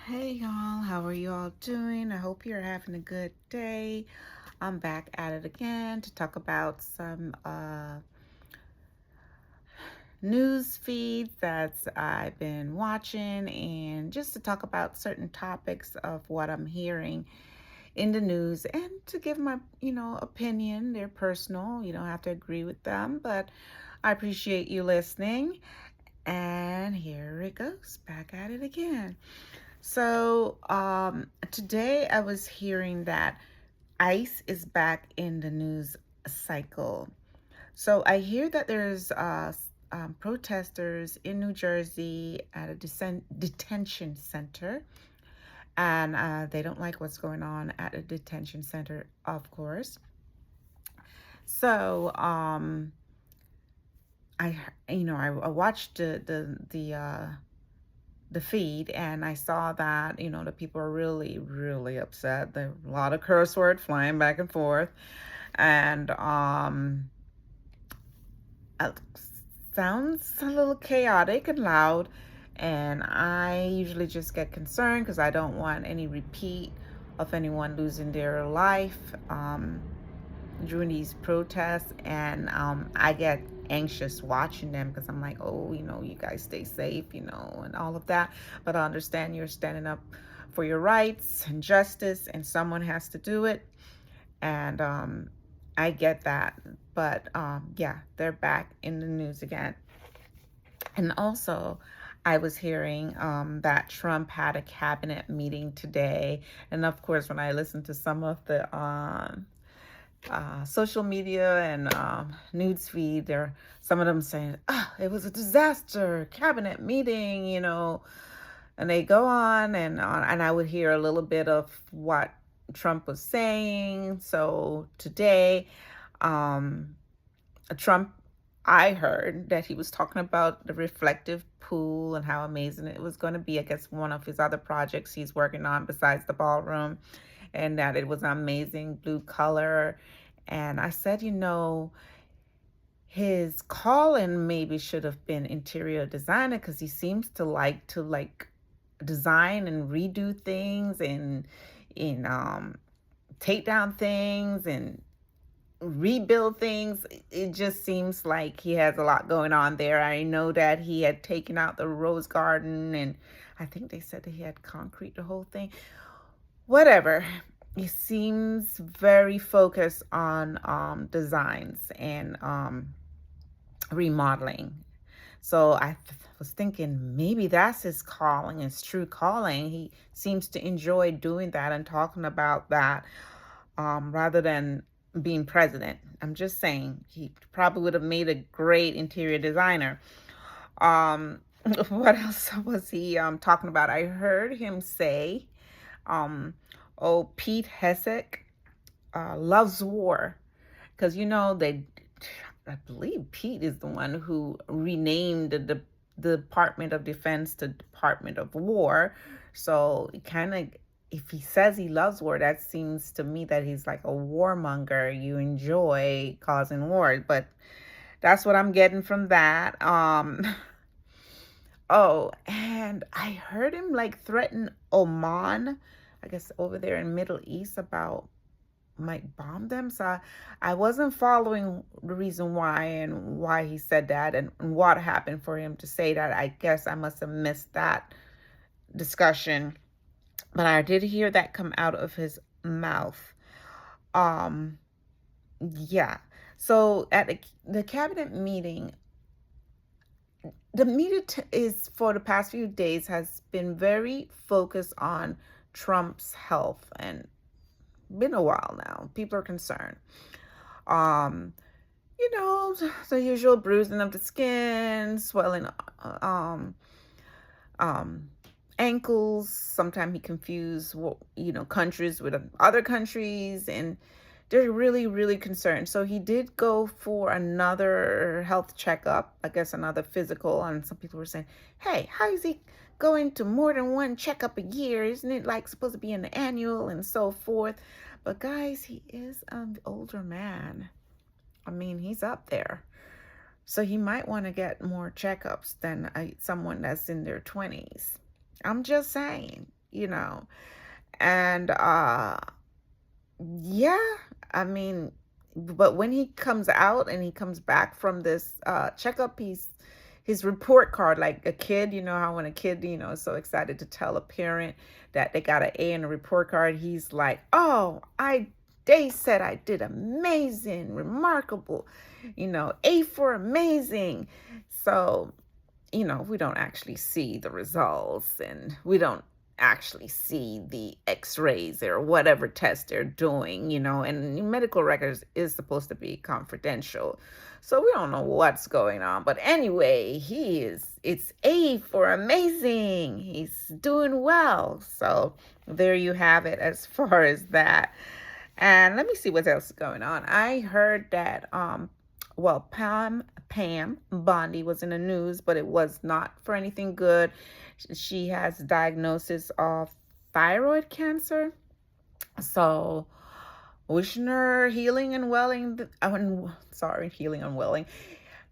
Hey y'all, how are you all doing? I hope you're having a good day. I'm back at it again to talk about some news feeds that I've been watching and just to talk about certain topics of what I'm hearing in the news and to give my, opinion. They're personal. You don't have to agree with them, but I appreciate you listening. And here it goes, back at it again. So today I was hearing that ICE is back in the news cycle. So I hear that there's protesters in New Jersey at a detention center, and they don't like what's going on at a detention center, of course. So I watched the feed and I saw that, the people are really, really upset. There are a lot of curse words flying back and forth. And it sounds a little chaotic and loud. And I usually just get concerned because I don't want any repeat of anyone losing their life during these protests. And I get anxious watching them because I'm like, oh, you guys stay safe, and all of that. But I understand you're standing up for your rights and justice, and someone has to do it. And I get that. But yeah, they're back in the news again. And also, I was hearing that Trump had a cabinet meeting today. And of course, when I listened to some of the social media and news feed, there some of them saying, it was a disaster cabinet meeting, and they go on and on, and I would hear a little bit of what Trump was saying. So today, Trump, I heard that he was talking about the reflective pool and how amazing it was going to be. I guess one of his other projects he's working on besides the ballroom, and that it was an amazing blue color. And I said, his calling maybe should have been interior designer because he seems to like design and redo things and take down things and rebuild things. It just seems like he has a lot going on there. I know that he had taken out the rose garden, and I think they said that he had concrete the whole thing. Whatever. He seems very focused on designs and remodeling. So was thinking maybe that's his calling, his true calling. He seems to enjoy doing that and talking about that rather than being president. I'm just saying he probably would have made a great interior designer. Um, what else was he talking about? I heard him say, Pete Hesek loves war because I believe Pete is the one who renamed the Department of Defense to Department of War. So it kind of, if he says he loves war, that seems to me that he's like a warmonger. You enjoy causing war, but that's what I'm getting from that. Oh, and I heard him like threaten Oman, I guess over there in Middle East, about might bomb them. So I wasn't following the reason why and why he said that and what happened for him to say that. I guess I must have missed that discussion. But I did hear that come out of his mouth. Um, yeah. So at the cabinet meeting, the media is for the past few days has been very focused on Trump's health, and been a while now. People are concerned. Um, the usual bruising of the skin, swelling, um, ankles. Sometimes he confused, countries with other countries, and they're really, really concerned. So he did go for another health checkup, I guess another physical. And some people were saying, hey, how is he going to more than one checkup a year? Isn't it like supposed to be an annual and so forth? But guys, he is an older man. I mean, he's up there. So he might want to get more checkups than someone that's in their 20s. I'm just saying, And yeah, I mean, but when he comes out and he comes back from this checkup, his report card, like a kid, how when a kid, is so excited to tell a parent that they got an A in a report card, he's like, oh, they said I did amazing, remarkable, A for amazing. So, we don't actually see the results, and we don't actually see the x-rays or whatever test they're doing, and medical records is supposed to be confidential. So we don't know what's going on. But anyway, it's A for amazing. He's doing well. So there you have it as far as that. And let me see what else is going on. I heard that well, Pam Bondi was in the news, but it was not for anything good. She has diagnosis of thyroid cancer. So wishing her healing and welling. Healing and welling.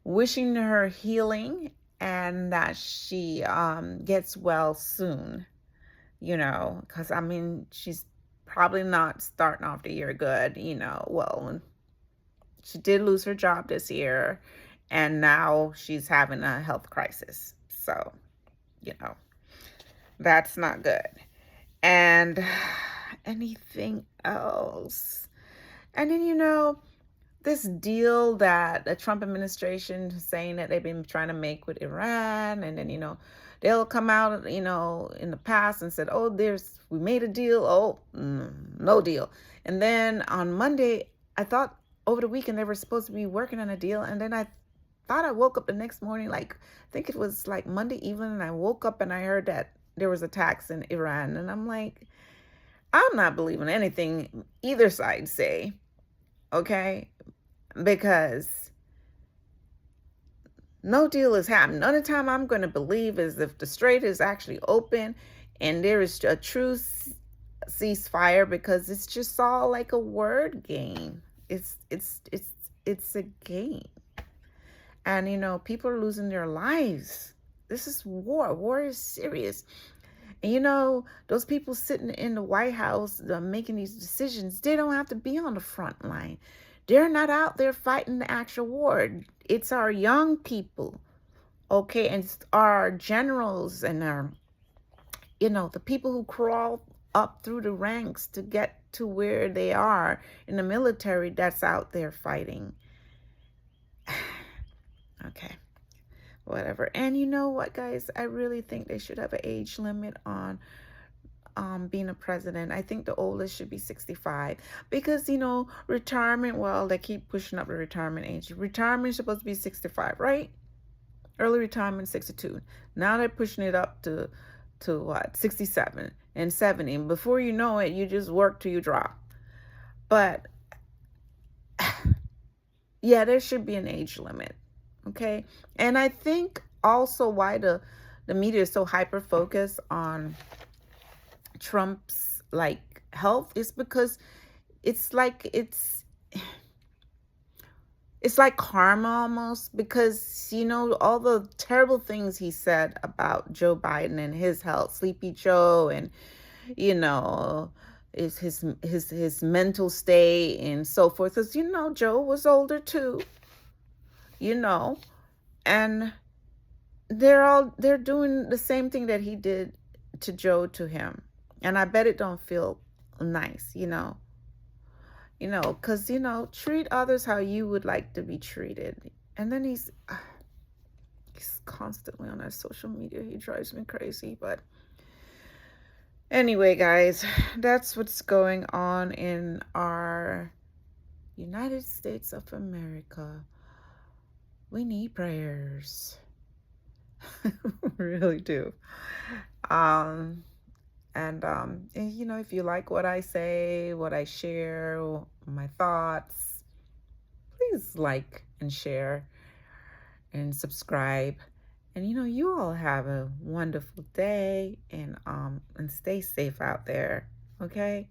Wishing her healing and that she gets well soon. Because I mean, she's probably not starting off the year good. Well, she did lose her job this year, and now she's having a health crisis. So, you know, that's not good. And anything else? And then, this deal that the Trump administration is saying that they've been trying to make with Iran, and then, they'll come out, in the past and said, oh, we made a deal. Oh, no deal. And then on Monday, I thought over the weekend they were supposed to be working on a deal. And then I thought I woke up the next morning, I think it was like Monday evening, and I woke up and I heard that there was attacks in Iran. And I'm like, I'm not believing anything either side say, okay? Because no deal is happening. The only time I'm going to believe is if the strait is actually open and there is a true ceasefire, because it's just all like a word game. It's a game. And, people are losing their lives. This is war. War is serious. And, those people sitting in the White House making these decisions, they don't have to be on the front line. They're not out there fighting the actual war. It's our young people, okay? And it's our generals and our, the people who crawl up through the ranks to get to where they are in the military that's out there fighting. Okay, whatever. And you know what, guys? I really think they should have an age limit on being a president. I think the oldest should be 65, because retirement, well, they keep pushing up the retirement age. Retirement is supposed to be 65, right? Early retirement 62. Now they're pushing it up to what, 67 and 70, and before you know it, you just work till you drop. But yeah, there should be an age limit, okay? And I think also why the media is so hyper focused on Trump's health is because it's like karma almost, because all the terrible things he said about Joe Biden and his health, Sleepy Joe, and is his mental state and so forth, because Joe was older too, and they're doing the same thing that he did to Joe to him. And I bet it don't feel nice, because, treat others how you would like to be treated. And then he's constantly on that social media. He drives me crazy. But anyway, guys, that's what's going on in our United States of America. We need prayers. We really do. And if you like what I say, what I share, my thoughts, please like and share and subscribe. And, you all have a wonderful day, and stay safe out there. Okay?